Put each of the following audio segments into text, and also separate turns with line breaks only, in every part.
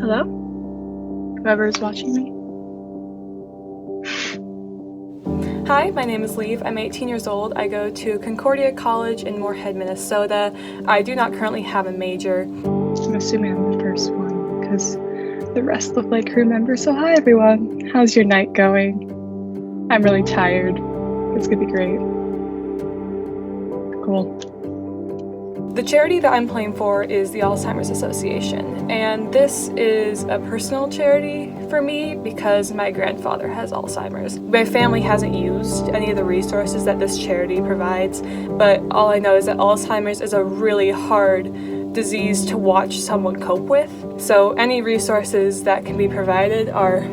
Hello? Whoever's watching me.
Hi, my name is Leave. I'm 18 years old. I go to Concordia College in Moorhead, Minnesota. I do not currently have a major.
I'm assuming I'm the first one because the rest look like crew members. So hi everyone. How's your night going? I'm really tired. It's gonna be great. Cool.
The charity that I'm playing for is the Alzheimer's Association, and this is a personal charity for me because my grandfather has Alzheimer's. My family hasn't used any of the resources that this charity provides, but all I know is that Alzheimer's is a really hard disease to watch someone cope with. So any resources that can be provided are,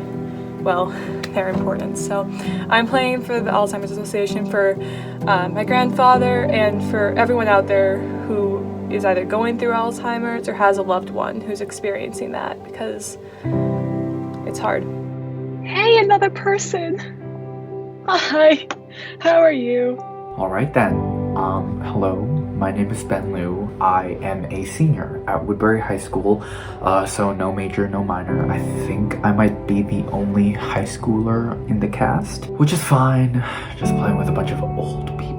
well, they're important. So I'm playing for the Alzheimer's Association for my grandfather and for everyone out there who is either going through Alzheimer's or has a loved one who's experiencing that, because it's hard.
Hey, another person. Hi, how are you?
All right then. Hello, my name is Ben Liu. I am a senior at Woodbury High School, so no major, no minor. I think I might be the only high schooler in the cast, which is fine. Just playing with a bunch of old people.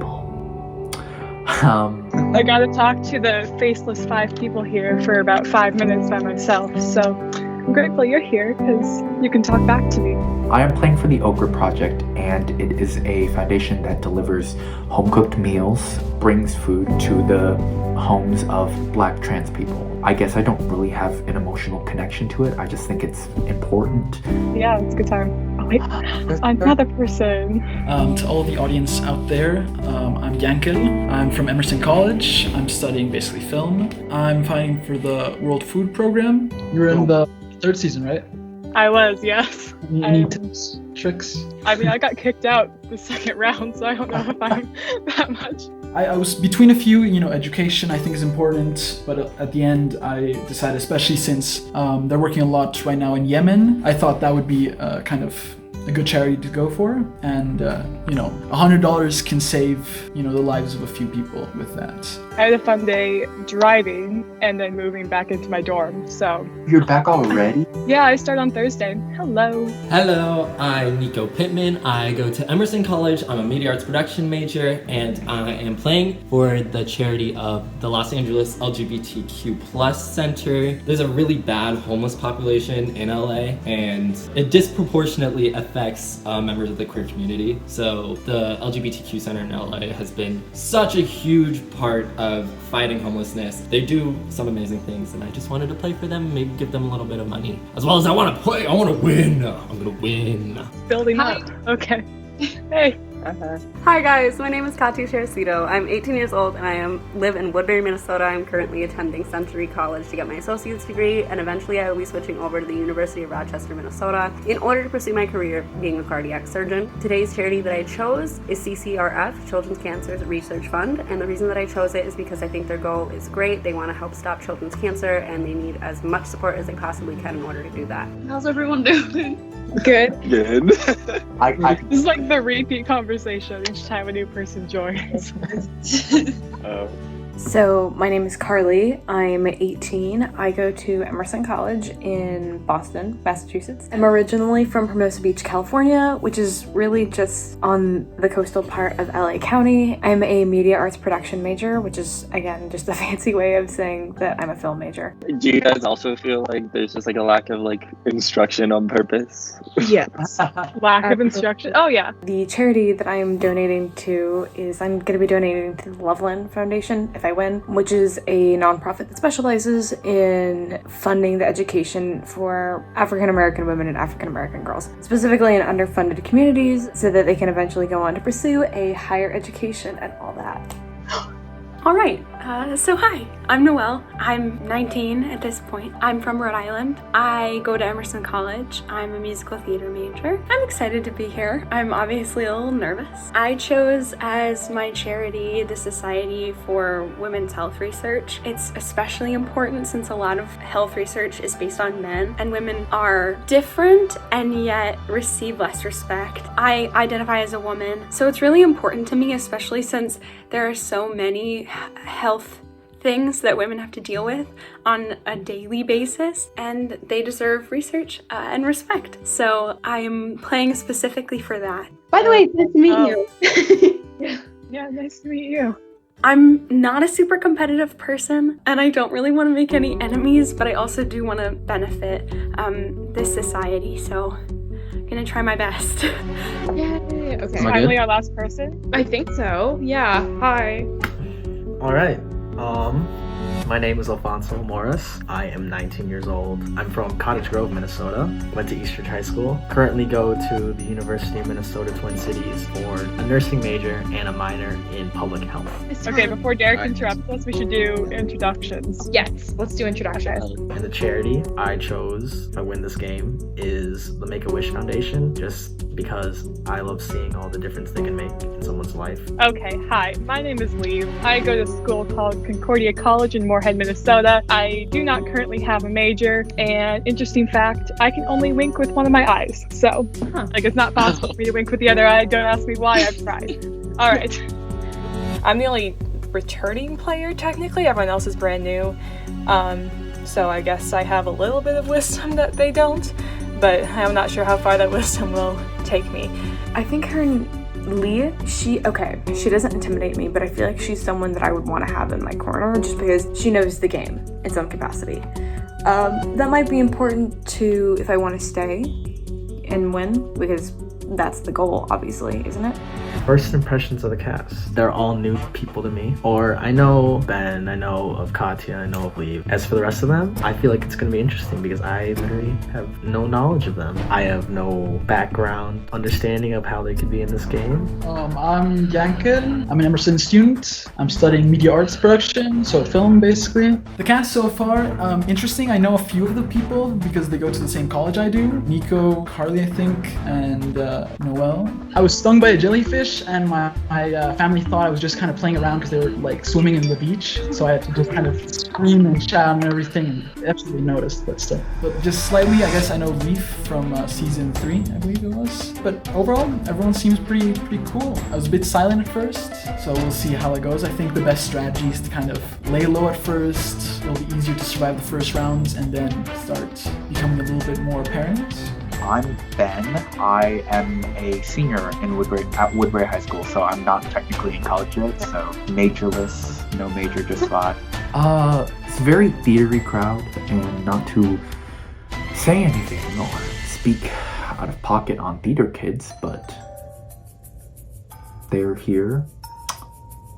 I gotta talk to the faceless 5 people here for about 5 minutes by myself, so I'm grateful you're here because you can talk back to me.
I am playing for the Okra Project, and it is a foundation that delivers home-cooked meals, brings food to the homes of Black trans people. I guess I don't really have an emotional connection to it. I just think it's important.
Yeah, it's a good time. Oh wait, another person.
To all the audience out there, I'm Yankel. I'm from Emerson College. I'm studying basically film. I'm fighting for the World Food Program. You're in the 3rd season, right?
I was, yes.
Any tips, tricks?
I mean, I got kicked out the 2nd round, so I don't know if I'm that much.
I was between a few, education I think is important, but at the end I decided, especially since they're working a lot right now in Yemen, I thought that would be kind of a good charity to go for, and $100 can save the lives of a few people with that.
I had a fun day driving and then moving back into my dorm, so.
You're back already?
Yeah, I start on Thursday. Hello.
Hello, I'm Nico Pittman. I go to Emerson College. I'm a media arts production major, and I am playing for the charity of the Los Angeles LGBTQ+ Center. There's a really bad homeless population in LA, and it disproportionately affects members of the queer community. So the LGBTQ Center in LA has been such a huge part of fighting homelessness. They do some amazing things, and I just wanted to play for them and maybe give them a little bit of money. As well as I want to play, I want to win. I'm gonna win.
Building up. Okay. Hey.
Hi guys, my name is Sharacedo. I'm 18 years old and I live in Woodbury, Minnesota. I'm currently attending Century College to get my associate's degree, and eventually I will be switching over to the University of Rochester, Minnesota in order to pursue my career being a cardiac surgeon. Today's charity that I chose is CCRF, Children's Cancer Research Fund, and the reason that I chose it is because I think their goal is great. They want to help stop children's cancer and they need as much support as they possibly can in order to do that. How's everyone doing?
Good.
Good.
This is like the repeat conversation each time a new person joins.
So my name is Carly. I'm 18. I go to Emerson College in Boston, Massachusetts. I'm originally from Hermosa Beach, California, which is really just on the coastal part of LA County. I'm a media arts production major, which is, again, just a fancy way of saying that I'm a film major.
Do you guys also feel like there's just like a lack of like instruction on purpose?
Yes. Lack of instruction. Oh yeah.
The charity that I am donating to is I'm going to be donating to the Loveland Foundation if I win, which is a nonprofit that specializes in funding the education for African American women and African American girls, specifically in underfunded communities, so that they can eventually go on to pursue a higher education and all that.
All right, so hi, I'm Noelle. I'm 19 at this point. I'm from Rhode Island. I go to Emerson College. I'm a musical theater major. I'm excited to be here. I'm obviously a little nervous. I chose as my charity the Society for Women's Health Research. It's especially important since a lot of health research is based on men, and women are different and yet receive less respect. I identify as a woman, so it's really important to me, especially since there are so many health things that women have to deal with on a daily basis, and they deserve research and respect. So I'm playing specifically for that.
By the way, nice to meet you.
Yeah, nice to meet you.
I'm not a super competitive person, and I don't really want to make any enemies, but I also do want to benefit this society, so I'm gonna try my best.
Yay. Okay.
Finally our last person?
I think so. Yeah. Hi.
All right. My name is Alfonso Morris. I am 19 years old. I'm from Cottage Grove, Minnesota. Went to Eastridge High School. Currently go to the University of Minnesota Twin Cities for a nursing major and a minor in public health.
Okay, before Derek interrupts us, we should do introductions.
Yes, let's do introductions.
And the charity I chose if I win this game is the Make-A-Wish Foundation, just because I love seeing all the difference they can make in someone's life.
Okay, hi, my name is Lee. I go to school called Concordia College in Moorhead, Minnesota. I do not currently have a major, and interesting fact, I can only wink with one of my eyes. So, like, it's not possible for me to wink with the other eye. Don't ask me why, I've tried. All right.
I'm the only returning player, technically. Everyone else is brand new. So I guess I have a little bit of wisdom that they don't, but I'm not sure how far that wisdom will take me.
I think her and Lee, she doesn't intimidate me, but I feel like she's someone that I would want to have in my corner just because she knows the game in some capacity. That might be important to if I want to stay and win, because that's the goal, obviously, isn't it?
First impressions of the cast. They're all new people to me. Or I know Ben, I know of Katya, I know of Lee. As for the rest of them, I feel like it's going to be interesting because I literally have no knowledge of them. I have no background understanding of how they could be in this game.
I'm Yankin. I'm an Emerson student. I'm studying media arts production, so film basically. The cast so far, interesting. I know a few of the people because they go to the same college I do. Nico, Carly, I think, and Noel. I was stung by a jellyfish, and my family thought I was just kind of playing around because they were like swimming in the beach, so I had to just kind of scream and shout and everything, and they absolutely noticed, but still. But just slightly, I guess I know Leaf from season 3, I believe it was. But overall, everyone seems pretty cool. I was a bit silent at first, so we'll see how it goes. I think the best strategy is to kind of lay low at first. It'll be easier to survive the first rounds and then start becoming a little bit more apparent.
I'm Ben. I am a senior in Woodbury High School, so I'm not technically in college yet, so majorless, no major, just 5. It's a very theatery crowd, and not to say anything or speak out of pocket on theater kids, but they're here.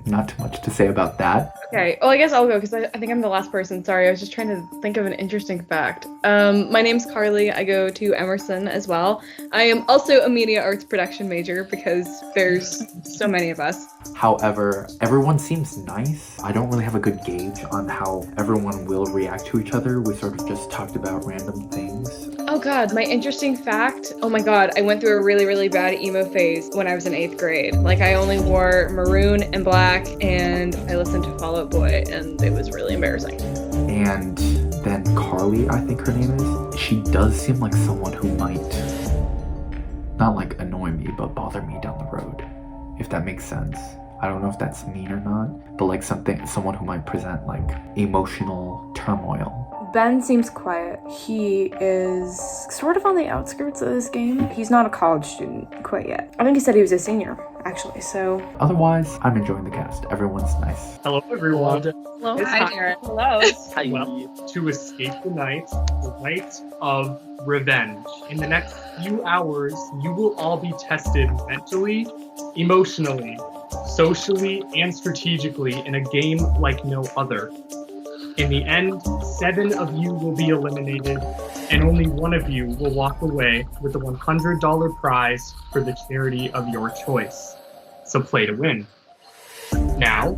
Not too much to say about that.
Okay, well, I guess I'll go because I think I'm the last person. Sorry, I was just trying to think of an interesting fact. My name's Carly. I go to Emerson as well. I am also a media arts production major because there's so many of us.
However, everyone seems nice. I don't really have a good gauge on how everyone will react to each other. We sort of just talked about random things.
Oh god, my interesting fact. Oh my god, I went through a really bad emo phase when I was in 8th grade. Like, I only wore maroon and black, and I listened to Fall Out Boy, and it was really embarrassing.
And then Carly, I think her name is, she does seem like someone who might not like annoy me, but bother me down the road, if that makes sense. I don't know if that's mean or not, but like someone who might present like emotional turmoil.
Ben seems quiet. He is sort of on the outskirts of this game. He's not a college student quite yet. I think he said he was a senior, actually, so...
Otherwise, I'm enjoying the cast. Everyone's nice.
Hello, everyone.
Hello. Hi, Jared.
Hello.
Hi. Well, to escape the night of revenge. In the next few hours, you will all be tested mentally, emotionally, socially, and strategically in a game like no other. In the end, 7 of you will be eliminated, and only 1 of you will walk away with the $100 prize for the charity of your choice. So play to win. Now,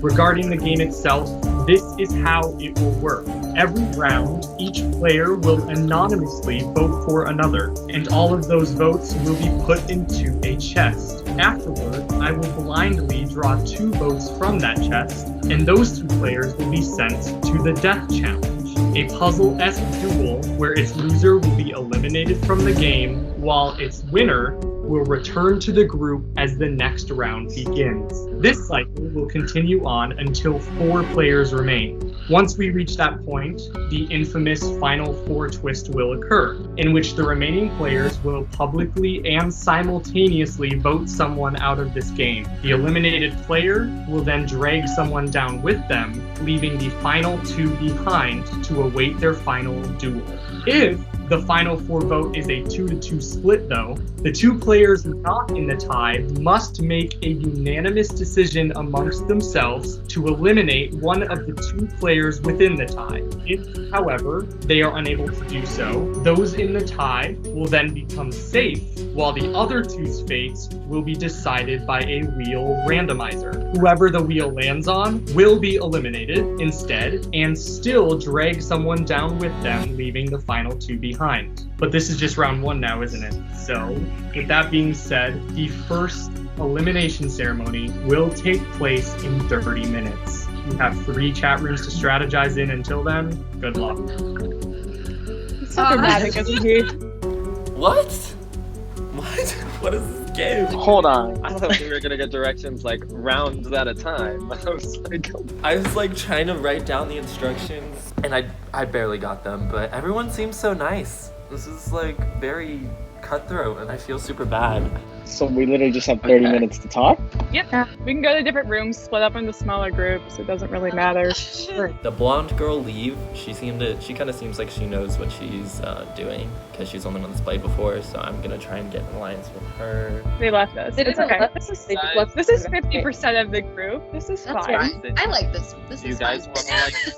regarding the game itself, this is how it will work. Every round, each player will anonymously vote for another, and all of those votes will be put into a chest. Afterward, I will blindly draw 2 votes from that chest, and those 2 players will be sent to the Death Challenge, a puzzle-esque duel where its loser will be eliminated from the game, while its winner will return to the group as the next round begins. This cycle will continue on until 4 players remain. Once we reach that point, the infamous Final Four twist will occur, in which the remaining players will publicly and simultaneously vote someone out of this game. The eliminated player will then drag someone down with them, leaving the final 2 behind to await their final duel. If the final 4 vote is a 2-2 split, though, the 2 players not in the tie must make a unanimous decision amongst themselves to eliminate one of the 2 players within the tie. If, however, they are unable to do so, those in the tie will then become safe, while the other 2's fates will be decided by a wheel randomizer. Whoever the wheel lands on will be eliminated instead, and still drag someone down with them, leaving the final 2 behind. But this is just round 1 now, isn't it? So, with that being said, the first elimination ceremony will take place in 30 minutes. You have 3 chat rooms to strategize in until then. Good luck.
It's so dramatic, isn't he?
What? What? What is this game?
Hold on. I thought we were gonna get directions like rounds at a time.
I was like trying to write down the instructions and I barely got them, but everyone seems so nice. This is like very cutthroat and I feel super bad.
So we literally just have 30 minutes to talk?
Yep. We can go to different rooms, split up into smaller groups. It doesn't really matter.
The blonde girl, Leave, she kind of seems like she knows what she's doing because she's only one that's played before, so I'm going to try and get an alliance with her.
They left us. It's okay. This is 50% of the group. This is
That's
fine.
right. I like this. This
Do you
is
guys
fun.
want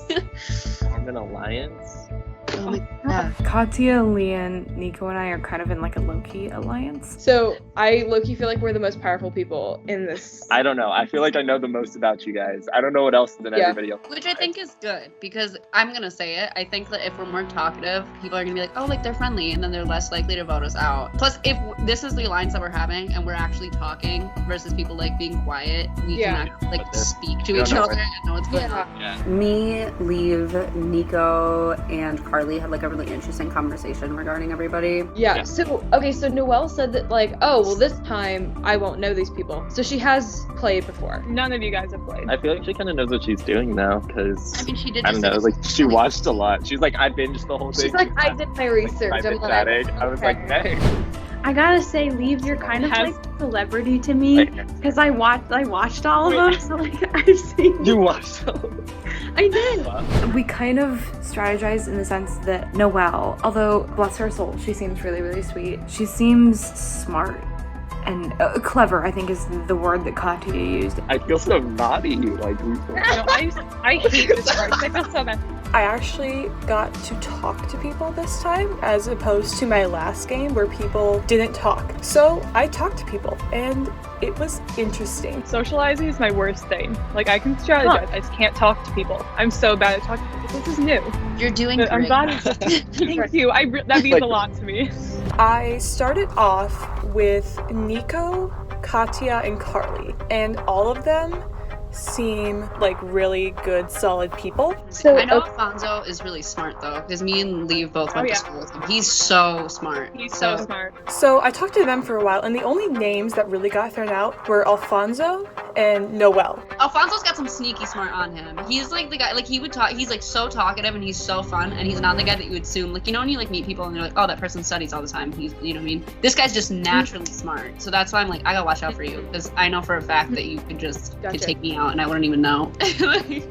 to like form an alliance?
Oh my god.
Katya, Leanne, Nico, and I are kind of in like a low-key alliance.
So I low-key feel like we're the most powerful people in this.
I don't know. I feel like I know the most about you guys. I don't know what else than everybody else.
Which I think is good, because I'm gonna say it. I think that if we're more talkative, people are gonna be like, oh, like they're friendly, and then they're less likely to vote us out. Plus, if this is the alliance that we're having, and we're actually talking versus people like being quiet, we can actually like speak to each other and know what's going on.
Yeah.
Me, Leave, Nico, and Carly had like a really interesting conversation regarding everybody.
Yeah. So Noelle said that like, oh well, this time I won't know these people. So she has played before.
None of you guys have played.
I feel like she kind of knows what she's doing now, because
I mean, she did.
I don't know, like she watched a lot. She's like, I binged the whole thing.
She's like, I did my research.
I've been
I'm
chatting.
like,
I was like, dang.
I gotta say, Leave, you're kind of like a celebrity to me, because I watched all of them, so like I've seen.
You watched all of them?
I did.
We kind of strategize in the sense that Noelle, although bless her soul, she seems really, really sweet. She seems smart and clever, I think is the word that Katya used.
I feel so naughty, like
I hate this part. I feel so bad.
I actually got to talk to people this time, as opposed to my last game where people didn't talk. So I talked to people, and it was interesting.
Socializing is my worst thing. Like, I can strategize, I just can't talk to people. I'm so bad at talking to people. This is new.
You're doing
But I'm
great.
glad it's Thank you. That means a lot to me.
I started off with Nico, Katya, and Carly, and all of them seem like really good, solid people.
So I know Alfonso is really smart though, because me and Leave both went to school with him. He's so smart.
He's so smart.
So I talked to them for a while, and the only names that really got thrown out were Alfonso and Noelle.
Alfonso's got some sneaky smart on him. He's like the guy, like he would talk, he's like so talkative and he's so fun, and he's not the guy that you would assume, like, you know, when you like meet people and you're like, oh, that person studies all the time. He's, you know what I mean? This guy's just naturally smart. So that's why I'm like, I gotta watch out for you, because I know for a fact that you could just could take me out and I wouldn't even know.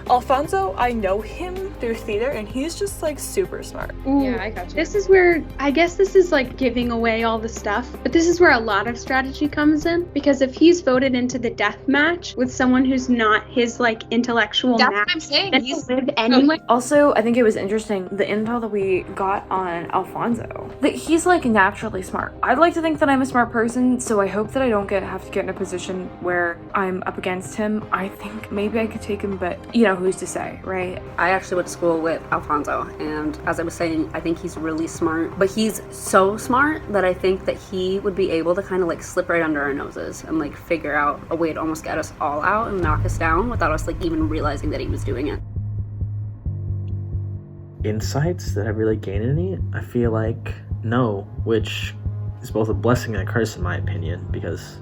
Alfonso, I know him through theater, and he's just like super smart.
Ooh,
Yeah, I got you.
This is where, I guess this is like giving away all the stuff, but this is where a lot of strategy comes in, because if he's voted into the death match with someone who's not his like intellectual
That's
match,
what I'm saying.
then he'll live anyway.
Also, I think it was interesting, the intel that we got on Alfonso, that he's like naturally smart. I'd like to think that I'm a smart person, so I hope that I don't have to get in a position where I'm up against him. I think maybe I could take him, but you know, who's to say, right?
I actually went to school with Alfonso, and as I was saying, I think he's really smart, but he's so smart that I think that he would be able to kind of like slip right under our noses and like figure out a way to almost get us all out and knock us down without us like even realizing that he was doing it.
Insights that have really gained any? I feel like no, which is both a blessing and a curse in my opinion, because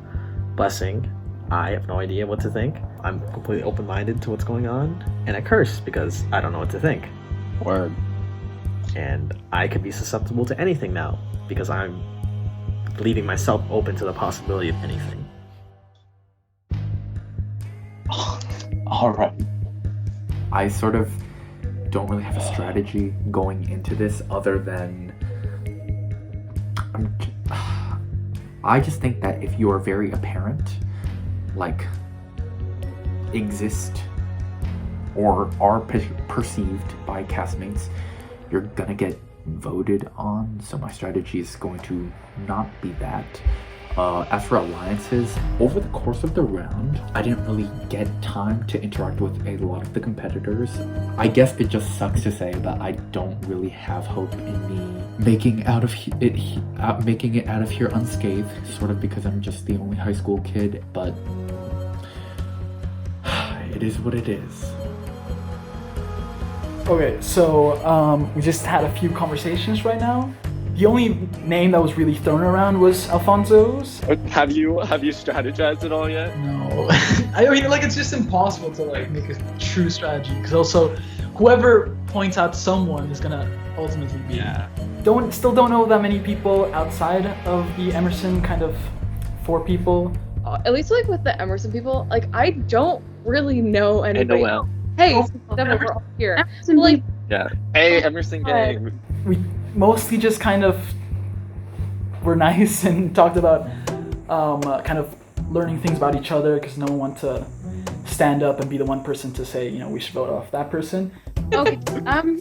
blessing, I have no idea what to think. I'm completely open-minded to what's going on, and a curse because I don't know what to think.
Word.
And I could be susceptible to anything now because I'm leaving myself open to the possibility of anything.
All right. I sort of don't really have a strategy going into this other than I just think that if you are very apparent, like exist or are perceived by castmates, you're gonna get voted on. So my strategy is going to not be that. As for alliances, over the course of the round, I didn't really get time to interact with a lot of the competitors. I guess it just sucks to say that I don't really have hope in me making it out of here unscathed, sort of because I'm just the only high school kid, but it is what it is.
Okay, so we just had a few conversations right now. The only name that was really thrown around was Alfonso's.
Have you strategized at all yet?
No. I mean, like, it's just impossible to, like, make a true strategy, because also whoever points out someone is gonna ultimately be.
Yeah.
Still don't know that many people outside of the Emerson kind of 4 people.
At least, like, with the Emerson people, like, I don't really know anybody.
Noel.
Hey, we're all here.
Like,
Yeah. Hey, Emerson gang.
We mostly just kind of were nice and talked about kind of learning things about each other, because no one wanted to stand up and be the one person to say, you know, we should vote off that person.
okay,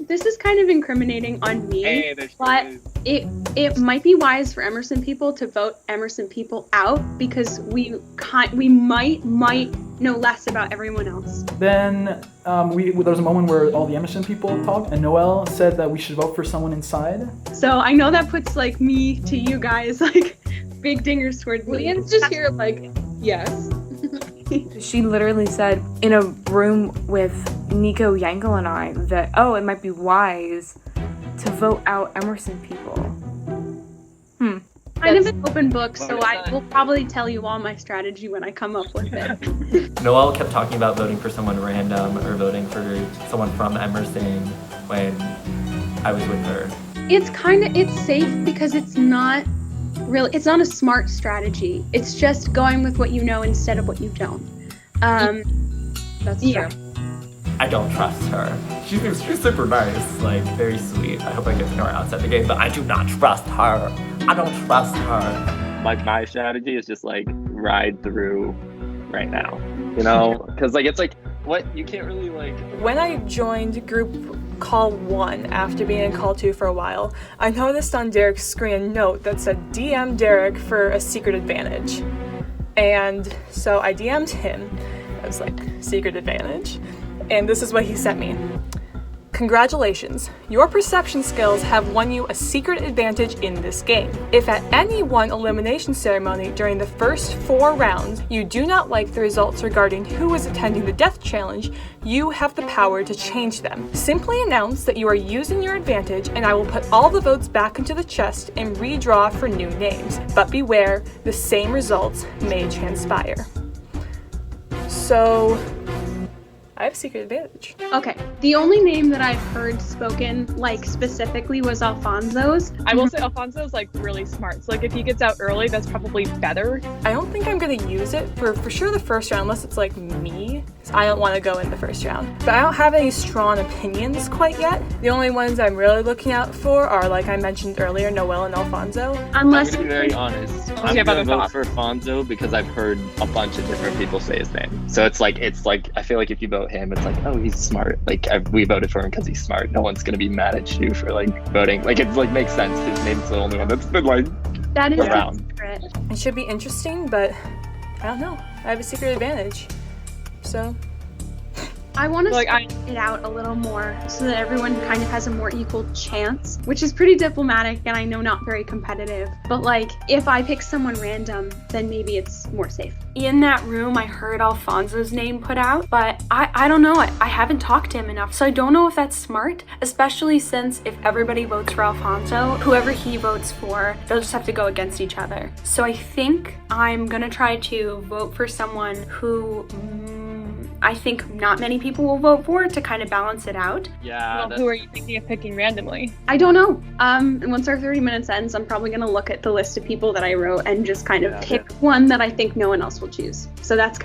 this is kind of incriminating on me,
Hey,
but it might be wise for Emerson people to vote Emerson people out, because we might know less about everyone else.
Then there was a moment where all the Emerson people talked, and Noel said that we should vote for someone inside.
So I know that puts like me to you guys like big dingers towards me.
Leanne's just here like, yes.
She literally said in a room with Nico, Yankel, and I that, it might be wise to vote out Emerson people.
Kind of an open book, so I will probably tell you all my strategy when I come up with it.
Noelle kept talking about voting for someone random or voting for someone from Emerson when I was with her.
It's safe because it's not a smart strategy. It's just going with what you know instead of what you don't.
That's true.
I don't trust her. She's super nice, like very sweet. I hope I get to know her outside the game, but I do not trust her. I don't trust her.
Like, my strategy is just like ride through right now, you know, because like it's like what you can't really like.
When I joined group call 1 after being in call 2 for a while, I noticed on Derek's screen a note that said DM Derek for a secret advantage. And so I DM'd him. I was like, secret advantage? And this is what he sent me. Congratulations, your perception skills have won you a secret advantage in this game. If at any one elimination ceremony during the first 4 rounds you do not like the results regarding who is attending the death challenge, you have the power to change them. Simply announce that you are using your advantage and I will put all the votes back into the chest and redraw for new names. But beware, the same results may transpire. So I have secret advantage.
Okay, the only name that I've heard spoken like specifically was Alfonso's.
I will say Alfonso's like really smart. So like if he gets out early, that's probably better.
I don't think I'm gonna use it for sure the first round unless it's like me. I don't want to go in the first round. But I don't have any strong opinions quite yet. The only ones I'm really looking out for are, like I mentioned earlier, Noelle and Alfonso.
Unless
I'm gonna be very honest. I'm gonna vote for Alfonso because I've heard a bunch of different people say his name. So it's like I feel like if you vote him, it's like, oh, he's smart. Like we voted for him because he's smart. No one's gonna be mad at you for like voting. Like it's like makes sense. His name's the only one that's been like
that is
around.
It should be interesting, but I don't know. I have a secret advantage. So
I want to
Like,
spread it out a little more so that everyone kind of has a more equal chance, which is pretty diplomatic and I know not very competitive. But like, if I pick someone random, then maybe it's more safe. In that room, I heard Alfonso's name put out, but I don't know. I haven't talked to him enough, so I don't know if that's smart, especially since if everybody votes for Alfonso, whoever he votes for, they'll just have to go against each other. So I think I'm gonna try to vote for someone who I think not many people will vote for to kind of balance it out.
Yeah.
Well, who are you thinking of picking randomly?
I don't know. Once our 30 minutes ends, I'm probably gonna look at the list of people that I wrote and just kind of pick one that I think no one else will choose. So that's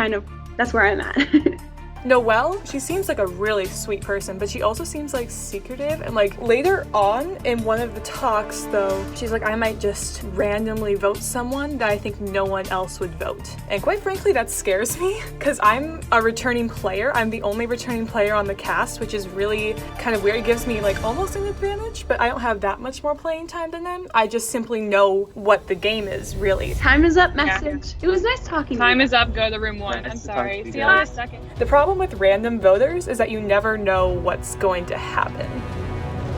where I'm at.
Noelle, she seems like a really sweet person, but she also seems like secretive. And like later on in one of the talks though, she's like, I might just randomly vote someone that I think no one else would vote. And quite frankly, that scares me because I'm a returning player. I'm the only returning player on the cast, which is really kind of weird. It gives me like almost an advantage, but I don't have that much more playing time than them. I just simply know what the game is, really.
Time is up message. It was nice talking to you.
Time is up, go to room 1. I'm sorry. See you in a second.
The problem with random voters is that you never know what's going to happen.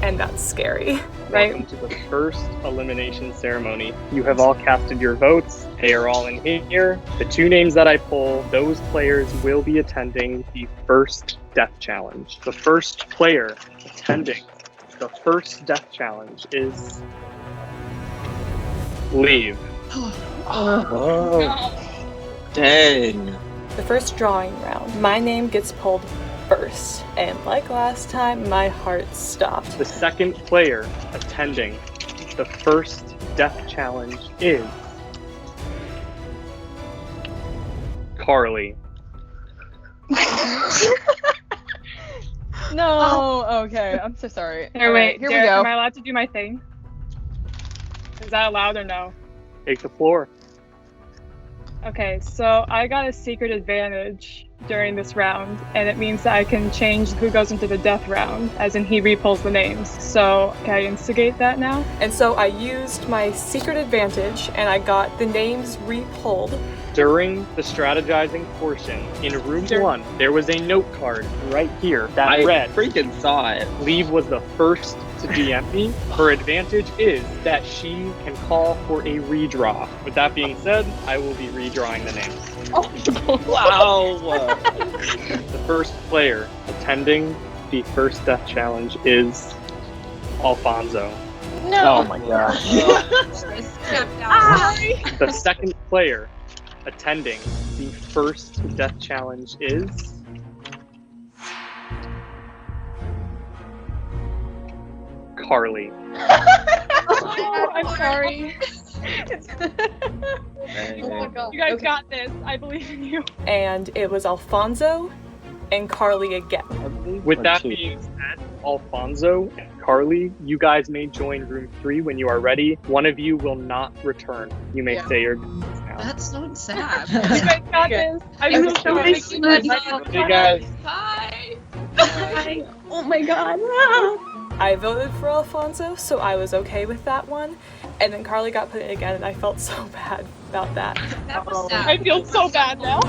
And that's scary.
Right?
Welcome to the first elimination ceremony. You have all casted your votes. They are all in here. The 2 names that I pull, those players will be attending the first death challenge. The first player attending the first death challenge is Leave.
Oh. Dang.
The first drawing round, my name gets pulled first, and like last time, my heart stopped.
The second player attending the first death challenge is Carly.
No. Okay. I'm so sorry.
Here,
All
wait.
right, here
Derek,
we go.
am I allowed to do my thing? Is that allowed or no?
Take the floor.
Okay, so I got a secret advantage during this round, and it means that I can change who goes into the death round, as in he repulls the names. So can I instigate that now?
And so I used my secret advantage, and I got the names repulled.
During the strategizing portion, in room 1, there was a note card right here that read,
freaking saw it.
Leave was the first to DM me. Her advantage is that she can call for a redraw. With that being said, I will be redrawing the names.
Wow.
The first player attending the first death challenge is Alfonso.
No.
Oh my gosh.
The second player attending the first death challenge is Carly.
Oh, I'm sorry.
Oh my God.
You guys
Okay.
got this. I believe in you.
And it was Alfonso and Carly again.
With that being said, Alfonso and Carly, you guys may join room 3 when you are ready. One of you will not return. You may say your goodbyes now.
That's so sad.
You guys got this. I feel so
Hey guys.
Bye.
Bye. Oh my god.
I voted for Alfonso, so I was okay with that one. And then Carly got put in again, and I felt so bad about that.
That was sad.
I feel so bad now.